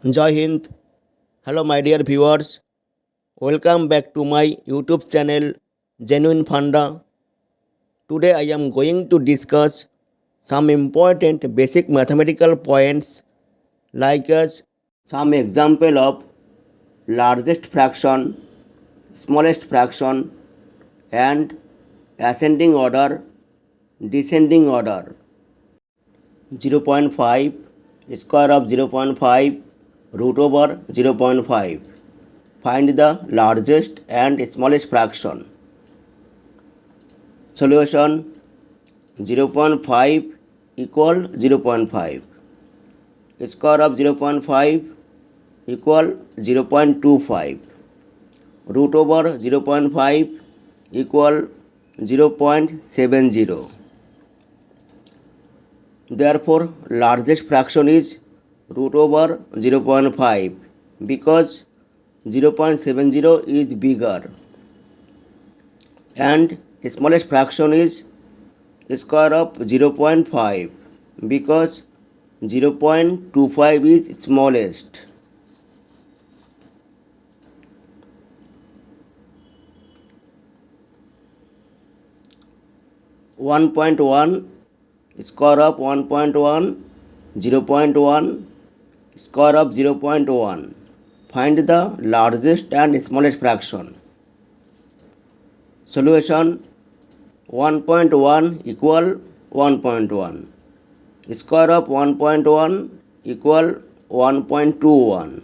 Jai Hind. Hello, my dear viewers. Welcome back to my YouTube channel, Genuine Funda. Today, I am going to discuss some important basic mathematical points like as some example of largest fraction, smallest fraction, and ascending order, descending order. 0.5, square of 0.5, root over 0.5. Find the largest and smallest fraction. Solution: 0.5 equal 0.5. Square of 0.5 equal 0.25. Root over 0.5 equal 0.70. Therefore, largest fraction is root over 0.5 because 0.70 is bigger, and smallest fraction is square of 0.5 because 0.25 is smallest. One point one, square of 1.1, 0.1, square of 0.1. Find the largest and smallest fraction. Solution: 1.1 equal 1.1. Square of 1.1 equal 1.21.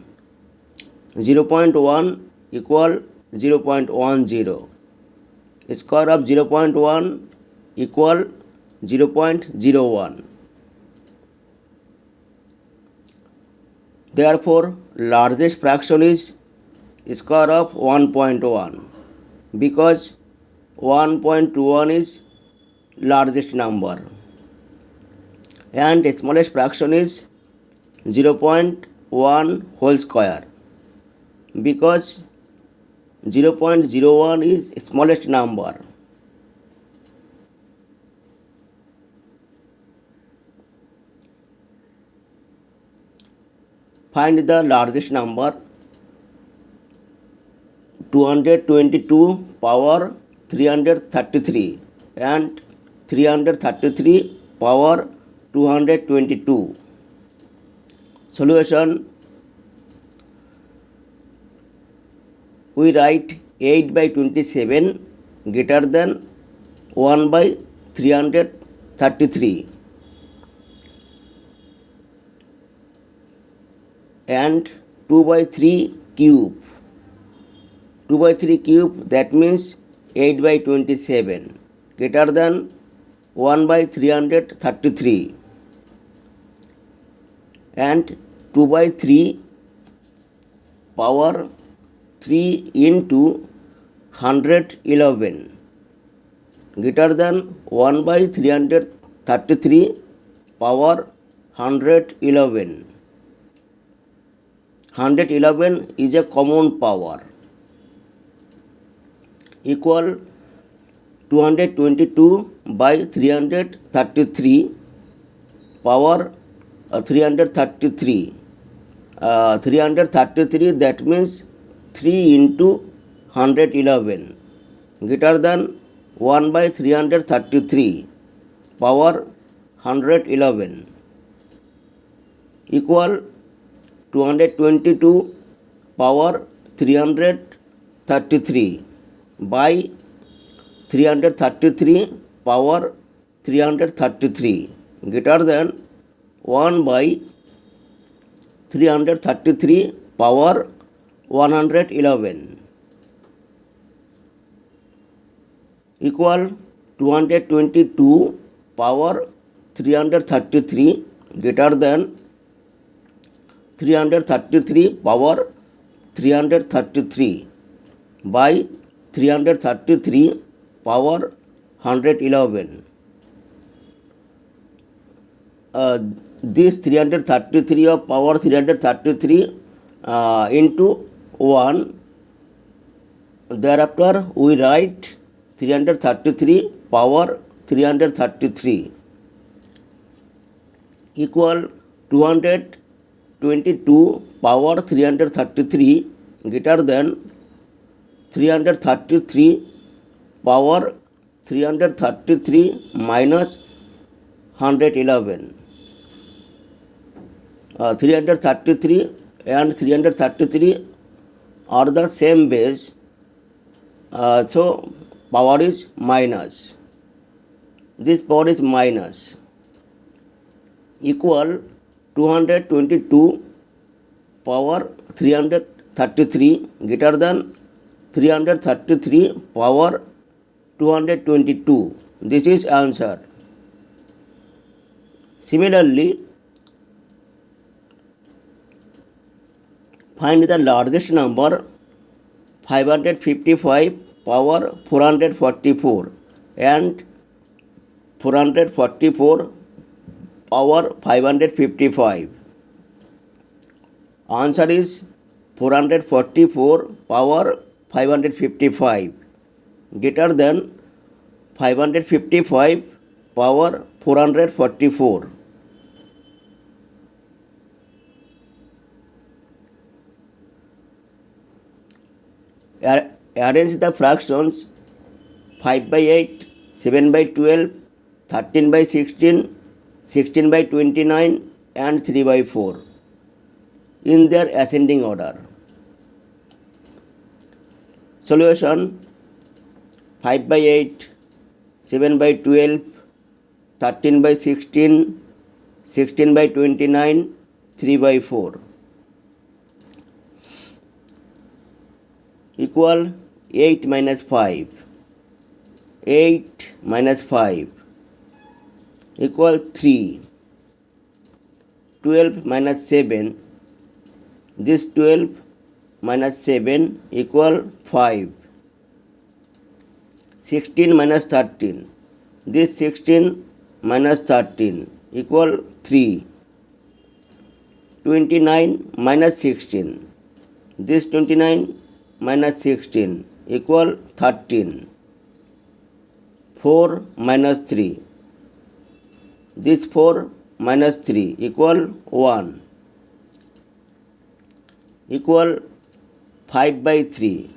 0.1 equal 0.10. Square of 0.1 equal 0.01. Therefore, largest fraction is square of 1.1 because 1.21 is largest number, and smallest fraction is 0.1 whole square because 0.01 is smallest number. Find the largest number. 222 power 333 and 333 power 222. Solution: we write 8 by 27 greater than 1 by 333 and 2 by 3 cube. 2 by 3 cube, that means 8 by 27 greater than 1 by 333 and 2 by 3 power 3 into 111 greater than 1 by 333 power 111. 111 is a common power equal 222 by 333 power 333. 333, that means 3 into 111 greater than 1 by 333 power 111 equal 222 power 333 by 333 power 333 greater than 1 by 333 power 111 equal 222 power 333 greater than 333 power 333 by 333 power 111. This 333 of power 333 into 1. Thereafter, we write 333 power 333 equal 22 power 333 greater than 333 power 333 minus 111. 333 and 333 are the same base, so power is minus. This power is minus, equal 222 power 333 greater than 333 power 222. This is answer. Similarly, find the largest number 555 power 444 and 444 power 555. Answer is 444 power 555 greater than 555 power 444. Arrange the fractions 5 by 8, 7 by 12, 13 by 16, 16 by 29 and 3 by 4 in their ascending order. Solution: 5 by 8, 7 by 12, 13 by 16, 16 by 29, 3 by 4 equal 8 minus 5. 8 minus 5 equal 3. 12 minus 7. This 12 minus 7 equal 5. 16 minus 13. This 16 minus 13 equal 3. 29 minus 16. This 29 minus 16 equal 13. 4 minus 3. This 4 minus 3 equal 1. Equal 5 by 3.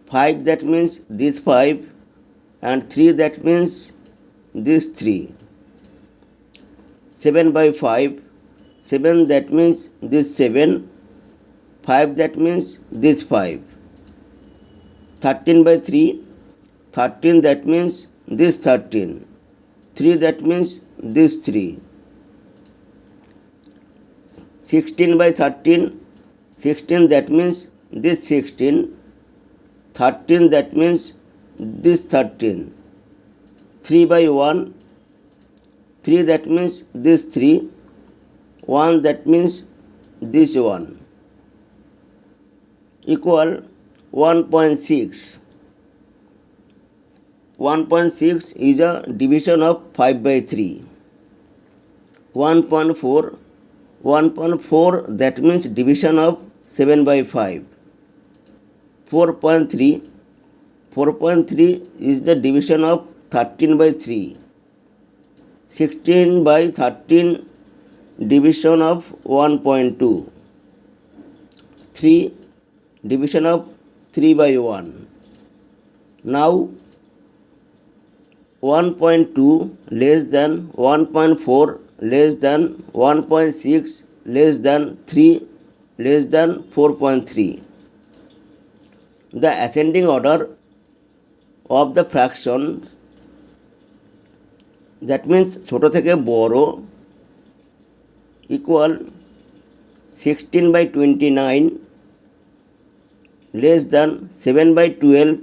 5 that means this 5 and 3 that means this 3. 7 by 5. 7 that means this 7. 5 that means this 5. 13 by 3. 13 that means this 13. 3 that means this 3. 16 by 13. 16 that means this 16. 13 that means this 13. 3 by 1. 3 that means this 3. 1 that means this 1 equal 1.6. 1.6 is a division of 5 by 3. 1.4. 1.4 that means division of 7 by 5. 4.3. 4.3 is the division of 13 by 3. 16 by 13 division of 1.2. 3 division of 3 by 1. Now 1.2 less than 1.4 less than 1.6 less than 3 less than 4.3. The ascending order of the fraction, that means ছোট থেকে বড়, equal 16 by 29 less than 7 by 12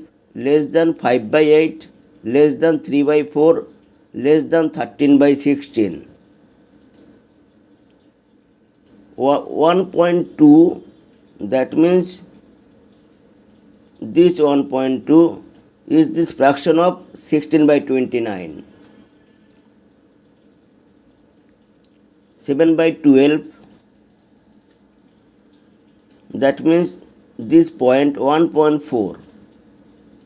less than 5 by 8 less than 3 by 4 less than 13 by 16. 1.2 that means this 1.2 is this fraction of 16 by 29. 7 by 12 that means this point 1.4.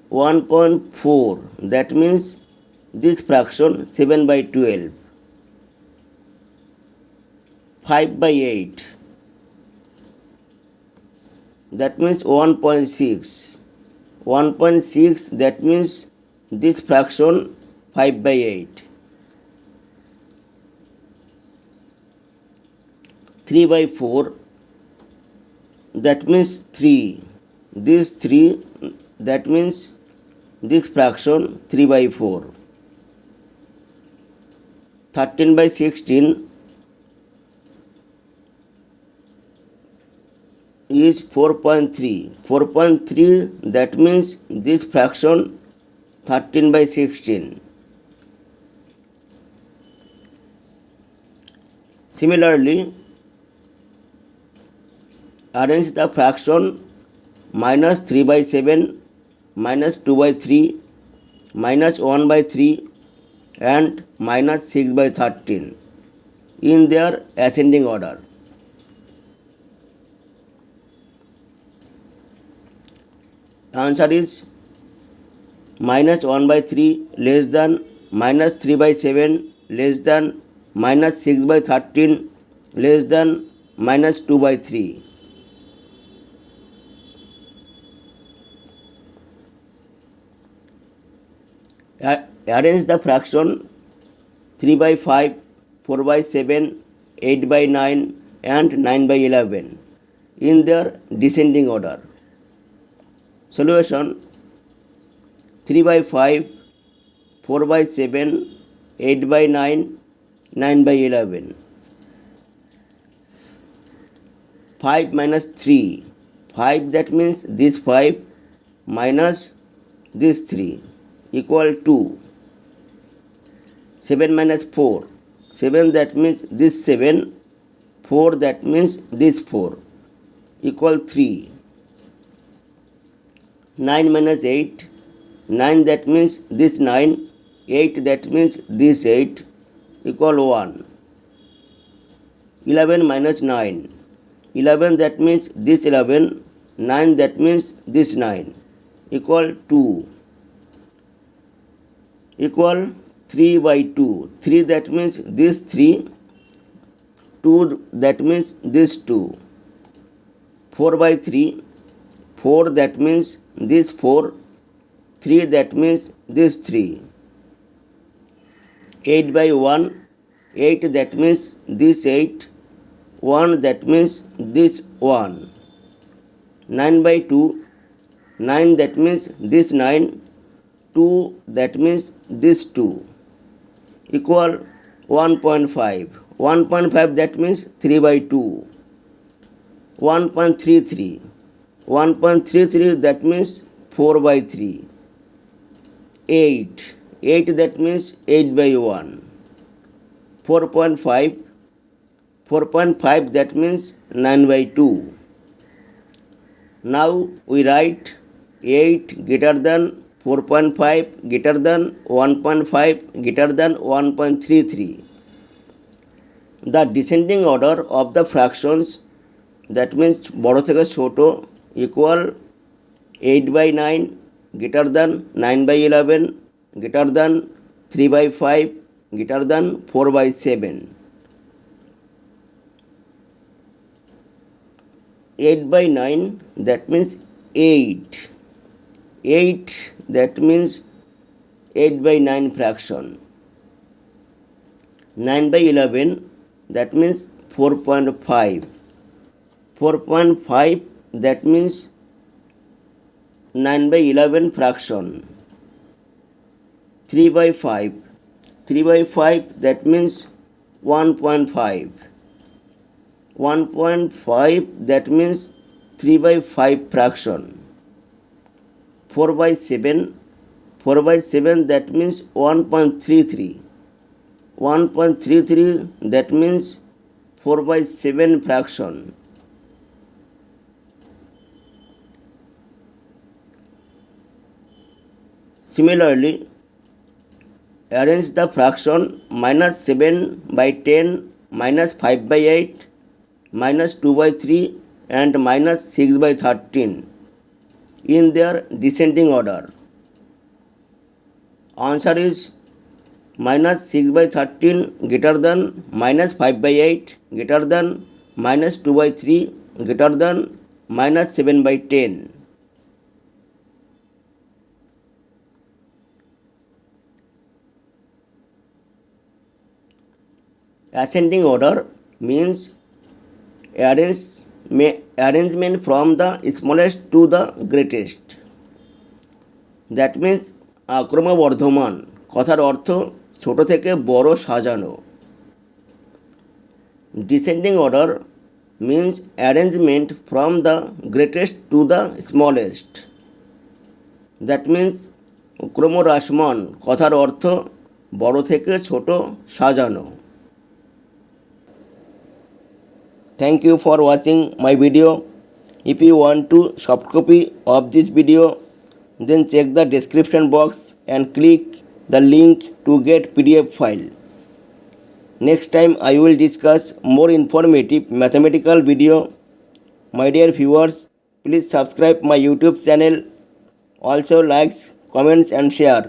1.4 that means this fraction 7 by 12. 5 by 8 that means 1.6. 1.6, that means this fraction 5 by 8. 3 by 4, that means 3. This 3, that means this fraction 3 by 4. 13 by 16 is 4.3. 4.3, that means this fraction 13 by 16. Similarly, arrange the fraction minus 3 by 7, minus 2 by 3, minus 1 by 3 and minus 6 by 13 in their ascending order. Answer is minus 1 by 3 less than minus 3 by 7 less than minus 6 by 13 less than minus 2 by 3. Arrange the fraction 3 by 5, 4 by 7, 8 by 9 and 9 by 11 in their descending order. Solution: 3 by 5, 4 by 7, 8 by 9, 9 by 11. 5 minus 3. 5, that means this 5 minus this 3 equal 2. 7 minus 4. 7, that means this 7. 4, that means this 4 equal 3. 9 minus 8. 9, that means this 9. 8, that means this 8 equal 1. 11 minus 9. 11, that means this 11. 9, that means this 9 equal 2. Equal 3 by 2. 3, that means this 3. 2, that means this 2. 4 by 3. 4, that means this 4. 3, that means this 3. 8 by 1. 8, that means this 8. 1, that means this 1. 9 by 2. 9, that means this 9. 2, that means this 2 equal 1.5. 1.5, that means 3 by 2. 1.33. 1.33, that means 4 by 3. 8. 8, that means 8 by 1. 4.5. 4.5, that means 9 by 2. Now we write 8 greater than 4.5 greater than 1.5 greater than 1.33. The descending order of the fractions, that means বড় থেকে ছোট, equal 8 by 9 greater than 9 by 11 greater than 3 by 5 greater than 4 by 7. 8 by 9, that means 8. 8, that means 8 by 9 fraction. 9 by 11, that means 4.5. 4.5, that means 9 by 11 fraction. 3 by 5. 3 by 5, that means 1.5. 1.5, that means 3 by 5 fraction. 4 by 7. 4 by 7, that means 1.33. 1.33, that means 4 by 7 fraction. Similarly, arrange the fraction minus 7 by 10, minus 5 by 8, minus 2 by 3 and minus 6 by 13 in their descending order. Answer is minus 6 by 13 greater than minus 5 by 8 greater than minus 2 by 3 greater than minus 7 by 10. Ascending order means arrangement from the smallest to the greatest. That means আক্রমবর্ধমান কথার অর্থ ছোট থেকে বড় সাজানো. Descending order means arrangement from the greatest to the smallest. That means ক্রমহ্রাসমান কথার অর্থ বড় থেকে ছোট সাজানো. Thank you for watching my video. If you want to soft copy of this video, then check the description box and click the link to get PDF file. Next time I will discuss more informative mathematical video. My dear viewers, please subscribe my YouTube channel. Also likes, comments and share.